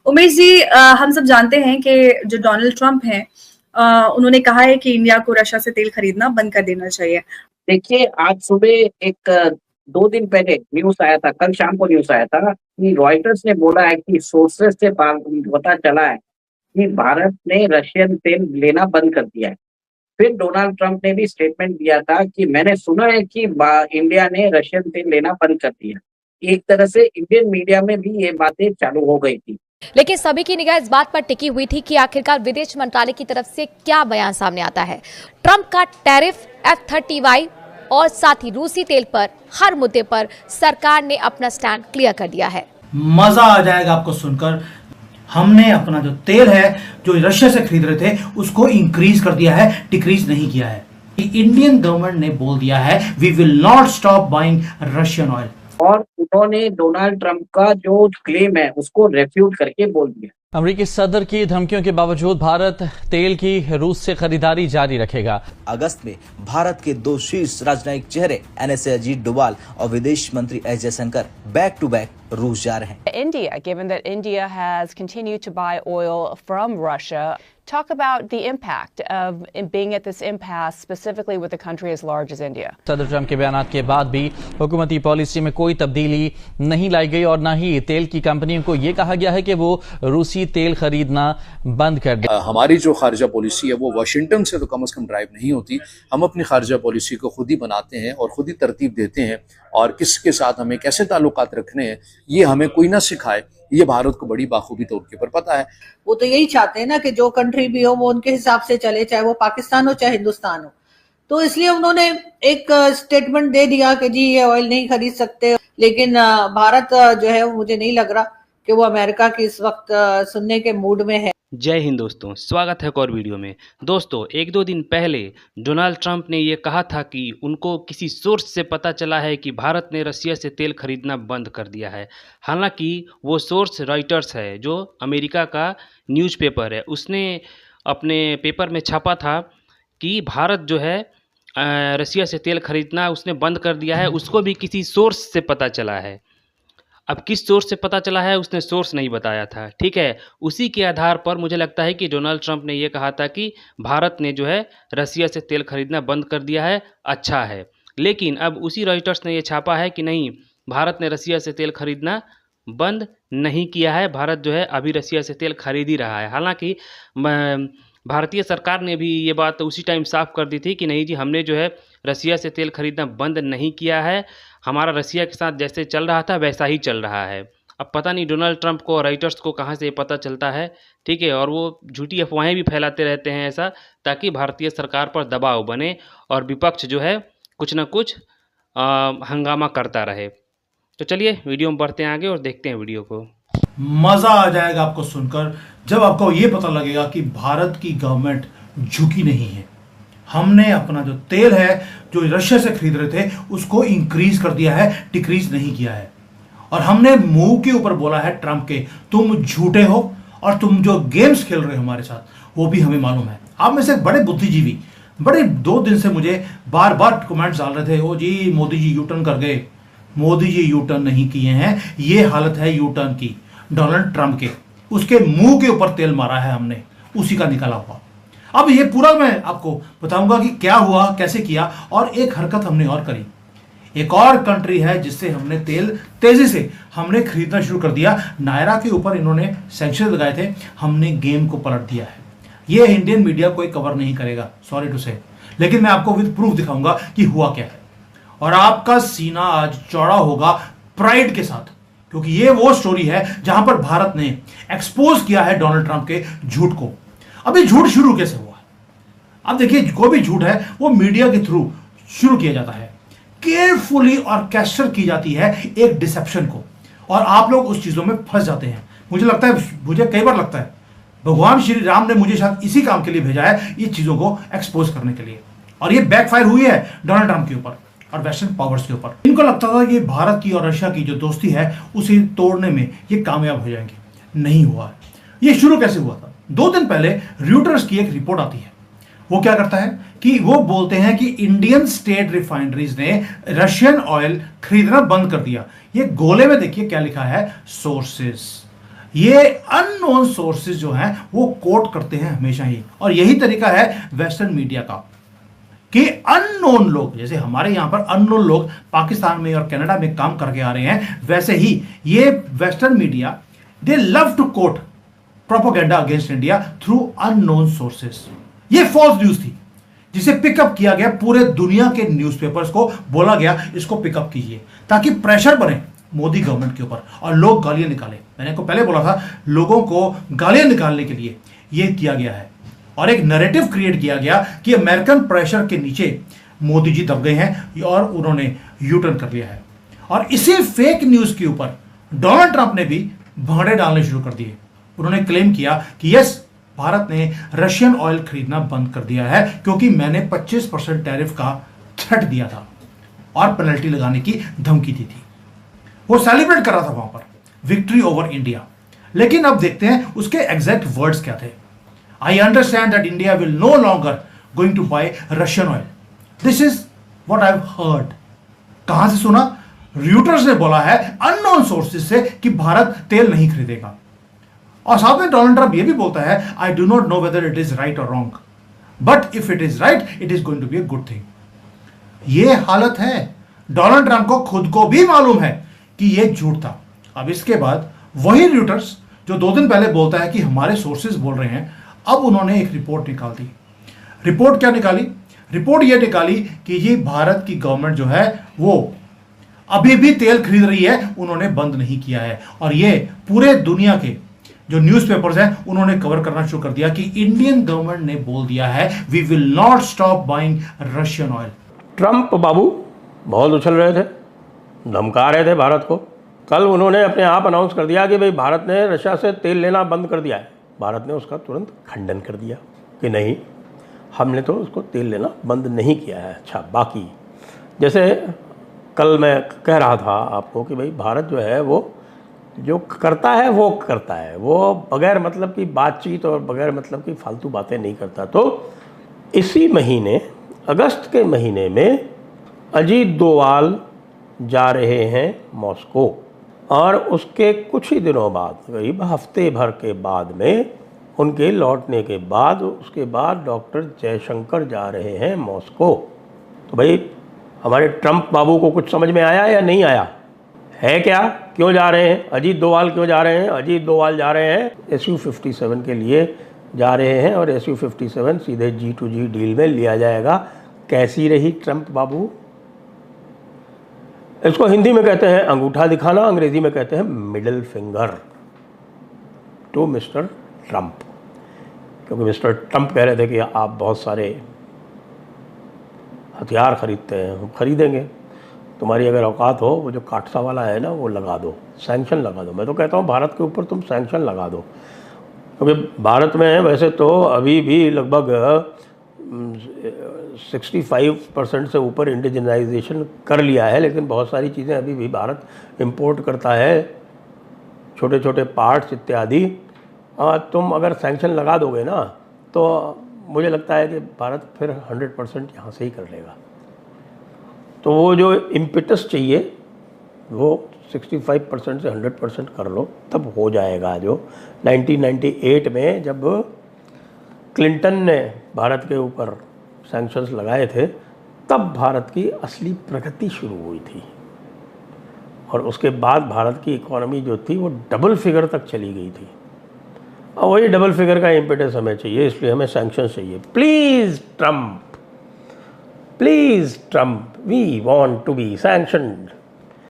उमेश जी, हम सब जानते हैं कि जो डोनाल्ड ट्रंप हैं, उन्होंने कहा है कि इंडिया को रशिया से तेल खरीदना बंद कर देना चाहिए। देखिए, आज सुबह एक 2 दिन पहले न्यूज़ आया था, कल शाम को न्यूज़ आया था कि रॉयटर्स ने बोला है कि सोर्सेस से पता चला है कि भारत ने रशियन तेल लेना बंद कर दिया है। फिर डोनाल्ड ट्रंप ने भी स्टेटमेंट दिया था कि मैंने सुना है कि इंडिया ने रशियन तेल लेना बंद कर दिया। एक तरह से इंडियन मीडिया में भी ये बातें चालू हो गई थी। लेकिन सभी की निगाह इस बात पर टिकी हुई थी कि आखिरकार विदेश मंत्रालय की तरफ से क्या बयान सामने आता है। ट्रंप का टैरिफ, F-35 और साथ ही रूसी तेल पर हर मुद्दे पर सरकार ने अपना स्टैंड क्लियर कर दिया है। मजा आ जाएगा आपको सुनकर। हमने अपना जो तेल है जो रशिया से खरीद रहे थे उसको इंक्रीज कर दिया है, डिक्रीज नहीं किया है। इंडियन गवर्नमेंट ने बोल दिया है we will not stop buying Russian oil. और उन्होंने डोनाल्ड ट्रंप का जो क्लेम है उसको रेफ्यूट करके बोल दिया। अमेरिकी सदर की धमकियों के बावजूद भारत तेल की रूस से खरीदारी जारी रखेगा। अगस्त में भारत के 2 शीर्ष राजनयिक चेहरे NSA अजीत डोभाल और विदेश मंत्री S Jaishankar back to back रूस जा रहे हैं। India, given that India has continued to buy oil from Russia, talk about the impact of being at this impasse, specifically with a country as large as India. सदर Trump के बयान के बाद भी हुकूमती पॉलिसी में कोई तब्दीली नहीं लाई गई और न ही तेल की कंपनियों को ये कहा गया है कि वो रूसी तेल खरीदना बंद कर दे। हमारी जो खारजा पॉलिसी है वो वाशिंगटन से तो कम से कम ड्राइव नहीं होती। हम अपनी खारजा पॉलिसी को खुद ही बनाते हैं और खुद ही तरतीब देते हैं, और किसके साथ हमें कैसे ताल्लुकात रखने हैं ये हमें कोई ना सिखाए, ये भारत को बड़ी बाखूबी तौर के ऊपर पता है। वो तो यही चाहते हैं ना कि जो कंट्री भी हो वो उनके हिसाब से चले, चाहे वो पाकिस्तान हो चाहे हिंदुस्तान हो। तो इसलिए उन्होंने एक स्टेटमेंट दे दिया कि जी ये ऑयल नहीं खरीद सकते। लेकिन भारत जो है मुझे नहीं लग रहा कि वो अमेरिका की इस वक्त सुनने के मूड में है। जय हिंद दोस्तों, स्वागत है एक और वीडियो में। दोस्तों, 1-2 दिन पहले डोनाल्ड ट्रंप ने ये कहा था कि उनको किसी सोर्स से पता चला है कि भारत ने रशिया से तेल खरीदना बंद कर दिया है। हालांकि वो सोर्स रॉयटर्स है, जो अमेरिका का न्यूज़पेपर है। उसने अपने पेपर में छापा था कि भारत जो है रशिया से तेल खरीदना उसने बंद कर दिया है। उसको भी किसी सोर्स से पता चला है। अब किस सोर्स से पता चला है उसने सोर्स नहीं बताया था, ठीक है। उसी के आधार पर मुझे लगता है कि डोनाल्ड ट्रंप ने ये कहा था कि भारत ने जो है रशिया से तेल खरीदना बंद कर दिया है, अच्छा है। लेकिन अब उसी रॉयटर्स ने ये छापा है कि नहीं, भारत ने रशिया से तेल खरीदना बंद नहीं किया है, भारत जो है अभी रशिया से तेल खरीद ही रहा है। हालांकि भारतीय सरकार ने भी ये बात उसी टाइम साफ कर दी थी कि नहीं जी, हमने जो है रशिया से तेल खरीदना बंद नहीं किया है, हमारा रशिया के साथ जैसे चल रहा था वैसा ही चल रहा है। अब पता नहीं डोनाल्ड ट्रंप को और राइटर्स को कहाँ से ये पता चलता है, ठीक है। और वो झूठी अफवाहें भी फैलाते रहते हैं ऐसा, ताकि भारतीय सरकार पर दबाव बने और विपक्ष जो है कुछ ना कुछ हंगामा करता रहे। तो चलिए वीडियो में बढ़ते हैं आगे और देखते हैं वीडियो को। मजा आ जाएगा आपको सुनकर जब आपको ये पता लगेगा कि भारत की गवर्नमेंट झुकी नहीं है। हमने अपना जो तेल है जो रशिया से खरीद रहे थे उसको इंक्रीज कर दिया है, डिक्रीज नहीं किया है। और हमने मुंह के ऊपर बोला है ट्रंप के, तुम झूठे हो और तुम जो गेम्स खेल रहे हो हमारे साथ वो भी हमें मालूम है। आप में से बड़े बुद्धिजीवी बड़े 2 दिन से मुझे बार बार कमेंट्स डाल रहे थे, ओ जी मोदी जी यू टर्न कर गए। मोदी जी यू टर्न नहीं किए हैं, ये हालत है यू टर्न की डोनाल्ड ट्रंप के। उसके मुंह के ऊपर तेल मारा है हमने, उसी का निकला हुआ। अब ये पूरा मैं आपको बताऊंगा कि क्या हुआ, कैसे किया। और एक हरकत हमने और करी, एक और कंट्री है जिससे हमने तेल तेजी से हमने खरीदना शुरू कर दिया। नायरा के ऊपर इन्होंने सैंक्शन लगाए थे, हमने गेम को पलट दिया है। ये इंडियन मीडिया कोई कवर नहीं करेगा, सॉरी टू से, लेकिन मैं आपको विद प्रूफ दिखाऊंगा कि हुआ क्या है। और आपका सीना आज चौड़ा होगा प्राइड के साथ, क्योंकि ये वो स्टोरी है जहां पर भारत ने एक्सपोज किया है डोनाल्ड ट्रंप के झूठ को। अभी झूठ शुरू कैसे हुआ? अब देखिए, कोई भी झूठ है वो मीडिया के थ्रू शुरू किया जाता है, केयरफुली ऑर्केस्ट्रेट की जाती है एक डिसेप्शन को, और आप लोग उस चीजों में फंस जाते हैं। मुझे लगता है, मुझे कई बार लगता है भगवान श्री राम ने मुझे शायद इसी काम के लिए भेजा है, ये चीजों को एक्सपोज करने के लिए। और ये बैकफायर हुई है डोनाल्ड ट्रंप के ऊपर और वेस्टर्न पावर्स के ऊपर। इनको लगता था कि भारत की और रशिया की जो दोस्ती है उसे तोड़ने में ये कामयाब हो जाएंगे, नहीं हुआ। ये शुरू कैसे हुआ था? 2 दिन पहले रॉयटर्स की एक रिपोर्ट आती है। वो क्या करता है कि वो बोलते हैं कि इंडियन स्टेट रिफाइनरीज ने रशियन ऑयल खरीदना बंद कर दिया। ये गोले में देखिए क्या लिखा है, सोर्सेस। ये अननोन सोर्सेज जो हैं वो कोट करते हैं हमेशा ही, और यही तरीका है वेस्टर्न मीडिया का कि अननोन लोग, जैसे हमारे यहां पर अननोन लोग पाकिस्तान में और कनाडा में काम करके आ रहे हैं, वैसे ही ये western media they love to quote propaganda against India through unknown sources. ये फॉल्स न्यूज थी जिसे पिकअप किया गया, पूरे दुनिया के न्यूज़पेपर्स को बोला गया इसको पिकअप कीजिए ताकि प्रेशर बने मोदी गवर्नमेंट के ऊपर और लोग गालियां निकाले। मैंने आपको पहले बोला था, लोगों को गालियां निकालने के लिए यह किया गया है और एक नैरेटिव क्रिएट किया गया कि अमेरिकन प्रेशर के नीचे मोदी जी दब गए हैं और उन्होंने यू टर्न कर लिया है। और इसी फेक न्यूज के ऊपर डोनाल्ड ट्रंप ने भी भाड़े डालने शुरू कर दिए। उन्होंने क्लेम किया कि यस, भारत ने रशियन ऑयल खरीदना बंद कर दिया है क्योंकि मैंने 25% टैरिफ का थ्रेट दिया था और पेनल्टी लगाने की धमकी दी थी। वो सेलिब्रेट कर रहा था वहां पर विक्ट्री ओवर इंडिया। लेकिन अब देखते हैं उसके एग्जैक्ट वर्ड्स क्या थे। I understand that India will no longer going to buy Russian oil. This is what I have heard. कहां से सुना? रॉयटर्स ने बोला है अननोन सोर्सेज से कि भारत तेल नहीं खरीदेगा। और साथ में डोनाल्ड ट्रंप ये भी बोलता है, I do not know whether it is right or wrong, but if it is right it is going to be a good thing. ये हालत है। डोनाल्ड ट्रंप को खुद को भी मालूम है कि यह झूठ था। अब इसके बाद वही रॉयटर्स जो 2 दिन पहले बोलता है कि हमारे सोर्सेज बोल रहे हैं, अब उन्होंने एक रिपोर्ट निकाल दी। रिपोर्ट क्या निकाली? रिपोर्ट यह निकाली कि ये भारत की गवर्नमेंट जो है वो अभी भी तेल खरीद रही है, उन्होंने बंद नहीं किया है। और ये पूरे दुनिया के जो न्यूज़पेपर्स हैं उन्होंने कवर करना शुरू कर दिया कि इंडियन गवर्नमेंट ने बोल दिया है we will not stop buying Russian oil. Trump बाबू बहुत उछल रहे थे, धमका रहे थे भारत को। कल उन्होंने अपने आप अनाउंस कर दिया कि भाई भारत ने रशिया से तेल लेना बंद कर दिया है। भारत ने उसका तुरंत खंडन कर दिया कि नहीं, हमने तो उसको तेल लेना बंद नहीं किया है। अच्छा, बाकी जैसे कल मैं कह रहा था आपको कि भाई भारत जो है वो जो करता है वो करता है, वो बगैर मतलब की बातचीत और बगैर मतलब की फालतू बातें नहीं करता। तो इसी महीने अगस्त के महीने में अजीत डोवाल जा रहे हैं मॉस्को और उसके कुछ ही दिनों बाद, करीब हफ्ते भर के बाद में उनके लौटने के बाद उसके बाद डॉक्टर जयशंकर जा रहे हैं मॉस्को। तो भाई हमारे ट्रंप बाबू को कुछ समझ में आया या नहीं आया है? क्या, क्यों जा रहे हैं? अजीत डोवाल क्यों जा रहे हैं? अजीत डोवाल जा रहे हैं SU-57 के लिए जा रहे हैं और SU-57 सीधे G2G डील में लिया जाएगा। कैसी रही ट्रंप बाबू? इसको हिंदी में कहते हैं अंगूठा दिखाना, अंग्रेजी में कहते हैं middle finger to mister Trump. क्योंकि मिस्टर ट्रंप कह रहे थे कि आप बहुत सारे हथियार खरीदते हैं, हम खरीदेंगे, तुम्हारी अगर औकात हो, वो जो काटसा वाला है ना वो लगा दो, सैंक्शन लगा दो। मैं तो कहता हूँ भारत के ऊपर तुम सैंक्शन लगा दो, क्योंकि भारत में वैसे तो अभी भी लगभग 65% से ऊपर इंडिजिनाइजेशन कर लिया है, लेकिन बहुत सारी चीज़ें अभी भी भारत इंपोर्ट करता है, छोटे छोटे पार्ट्स इत्यादि। तुम अगर सैंक्शन लगा दोगे ना तो मुझे लगता है कि भारत फिर 100% यहाँ से ही कर लेगा। तो वो जो इम्पिटस चाहिए वो 65% से 100% कर लो, तब हो जाएगा। जो 1998 में जब क्लिंटन ने भारत के ऊपर सैंक्शंस लगाए थे, तब भारत की असली प्रगति शुरू हुई थी और उसके बाद भारत की इकोनॉमी जो थी वो डबल फिगर तक चली गई थी। और वही डबल फिगर का इम्पिटस हमें चाहिए, इसलिए हमें सैंक्शंस चाहिए। Please Trump, we want to be sanctioned.